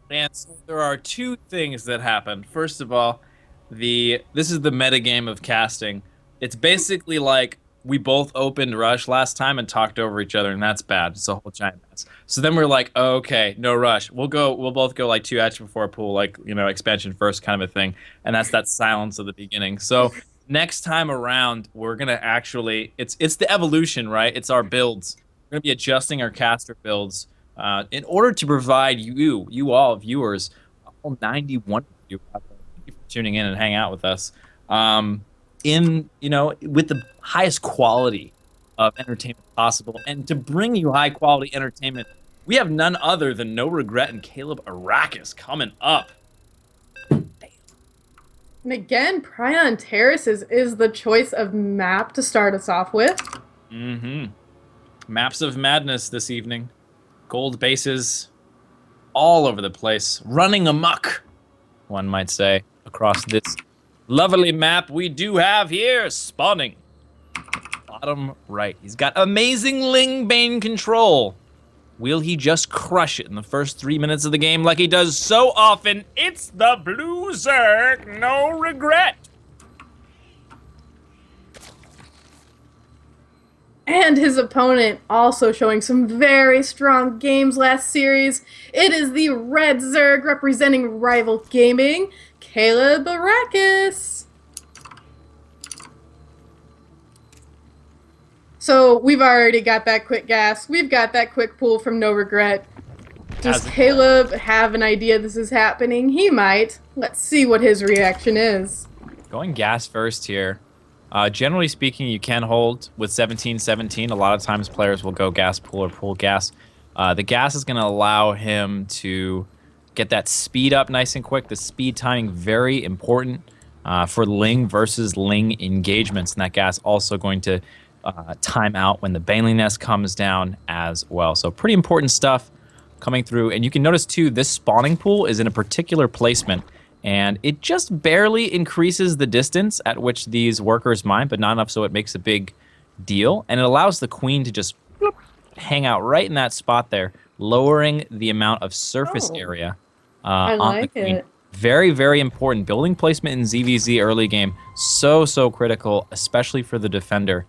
And so there are two things that happen. First of all, this is the metagame of casting. It's basically like we both opened Rush last time and talked over each other, and that's bad. It's a whole giant mess. So then we're like, oh, okay, no Rush. We'll both go like two action before a pool, like, expansion first kind of a thing. And that's that silence of the beginning. So next time around, we're gonna actually it's the evolution, right? It's our builds. We're gonna be adjusting our caster builds in order to provide you all viewers, all 91 of you out there, thank you for tuning in and hang out with us, with the highest quality of entertainment possible. And to bring you high quality entertainment, we have none other than No Regret and Caleb Arrakis coming up. And again, Prion Terraces is the choice of map to start us off with. Mm-hmm. Maps of Madness this evening. Gold bases all over the place, running amok, one might say, across this lovely map we do have here, spawning. Bottom right. He's got amazing Lingbane control. Will he just crush it in the first 3 minutes of the game like he does so often? It's the Blue Zerg, No Regret. And his opponent also showing some very strong games last series. It is the Red Zerg representing Rival Gaming, Caleb Arrakis. So we've already got that quick gas. We've got that quick pull from No Regret. Does Caleb have an idea this is happening? He might. Let's see what his reaction is. Going gas first here. Generally speaking, you can hold with 17-17. A lot of times players will go gas pool or pool gas. The gas is going to allow him to get that speed up nice and quick. The speed timing, very important for Ling versus Ling engagements. And that gas also going to time out when the Baneling Nest comes down as well. So pretty important stuff coming through. And you can notice too, this spawning pool is in a particular placement. And it just barely increases the distance at which these workers mine, but not enough so it makes a big deal. And it allows the queen to just hang out right in that spot there, lowering the amount of surface area on the queen. Very, very important. Building placement in ZVZ early game, so critical, especially for the defender.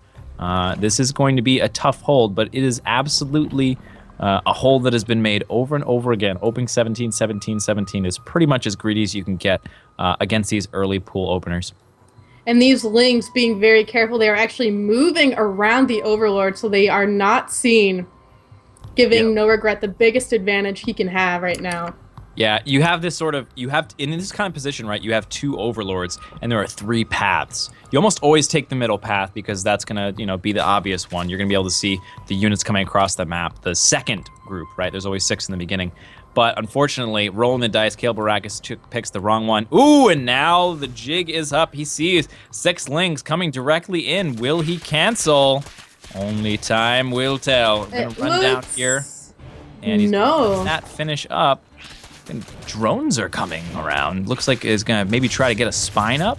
This is going to be a tough hold, but it is absolutely a hold that has been made over and over again. Opening 17-17-17 is pretty much as greedy as you can get against these early pool openers. And these Lings, being very careful, they are actually moving around the Overlord so they are not seen, giving No Regret the biggest advantage he can have right now. Yeah, you have this sort of, in this kind of position, right, you have two Overlords, and there are three paths. You almost always take the middle path because that's going to, be the obvious one. You're going to be able to see the units coming across the map. The second group, right, there's always 6 in the beginning. But unfortunately, rolling the dice, Caleb Arrakis picks the wrong one. Ooh, and now the jig is up. He sees 6 Lings coming directly in. Will he cancel? Only time will tell. We're going to run down here. And he's going to that finish up. And drones are coming around. Looks like he's going to maybe try to get a spine up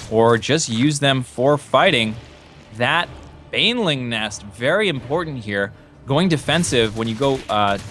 or just use them for fighting. That Baneling Nest, very important here. Going defensive when you go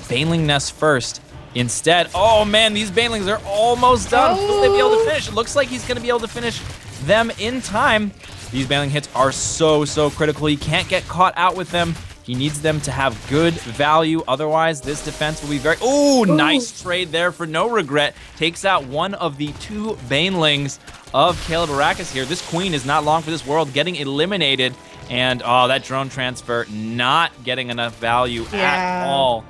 Baneling Nest first. Instead, oh man, these Banelings are almost done. Will they be able to finish? It looks like he's going to be able to finish them in time. These Baneling hits are so critical. He can't get caught out with them. He needs them to have good value. Otherwise, this defense will be very... Ooh, nice trade there for No Regret. Takes out one of the 2 Banelings of Caleb Arrakis here. This queen is not long for this world, getting eliminated. And, oh, that drone transfer not getting enough value at all.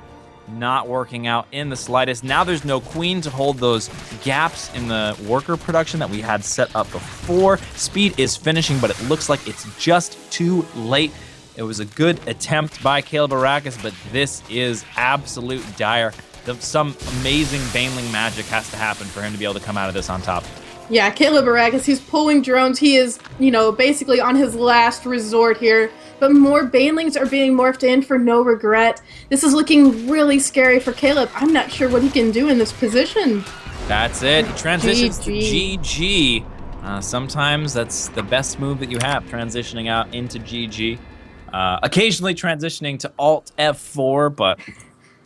Not working out in the slightest. Now there's no queen to hold those gaps in the worker production that we had set up before. Speed is finishing, but it looks like it's just too late. It was a good attempt by Caleb Arrakis, but this is absolute dire. Some amazing Baneling magic has to happen for him to be able to come out of this on top. Yeah, Caleb Arrakis, he's pulling drones. He is, basically on his last resort here. But more Banelings are being morphed in for No Regret. This is looking really scary for Caleb. I'm not sure what he can do in this position. That's it. He transitions to GG. Sometimes that's the best move that you have, transitioning out into GG. Occasionally transitioning to Alt F4, but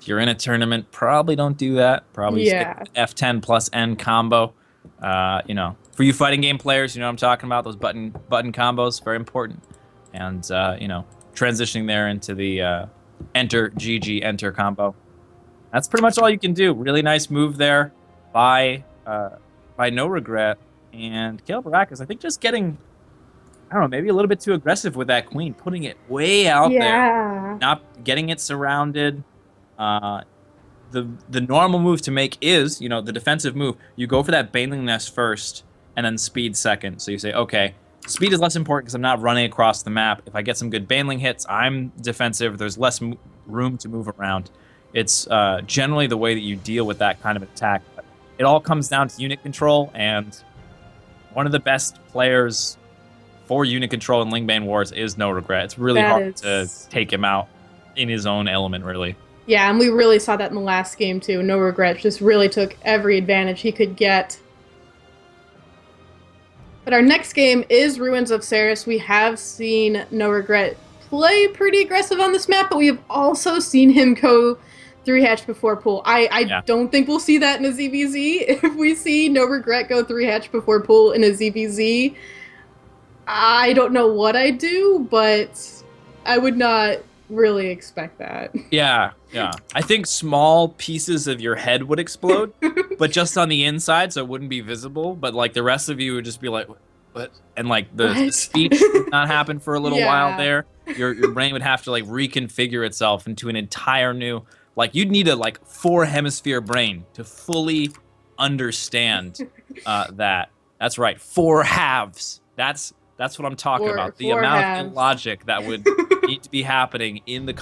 if If you're in a tournament, probably don't do that. Probably stick Yeah. with F10 plus N combo. You know, for you fighting game players, you know what I'm talking about. Those button combos, very important. And you know, transitioning there into the enter GG enter combo. That's pretty much all you can do. Really nice move there by No Regret. And Caleb Arrakis, I think just getting, I don't know, maybe a little bit too aggressive with that queen, putting it way out there, Yeah. not getting it surrounded. Uh, the normal move to make is, you know, the defensive move. You go for that Baneling Nest first, and then speed second. So you say, okay, speed is less important because I'm not running across the map. If I get some good Baneling hits, I'm defensive. There's less room to move around. It's generally the way that you deal with that kind of attack. But it all comes down to unit control, and one of the best players for unit control in Lingbane Wars is No Regret. It's really hard to take him out in his own element, really. Yeah, and we really saw that in the last game too. No Regret just really took every advantage he could get. But our next game is Ruins of Ceres. We have seen No Regret play pretty aggressive on this map, but we have also seen him go 3-hatch before pool. I don't think we'll see that in a ZVZ. If we see No Regret go 3-hatch before pool in a ZVZ, I don't know what I'd do, but I would not really expect that. Yeah. I think small pieces of your head would explode, but just on the inside, so it wouldn't be visible. But like the rest of you would just be like, what? And like the speech would not happen for a little while there. Your brain would have to like reconfigure itself into an entire new. Like you'd need a like 4-hemisphere brain to fully understand that. That's right, 4 halves. That's what I'm talking about. The amount of logic that would need to be happening in the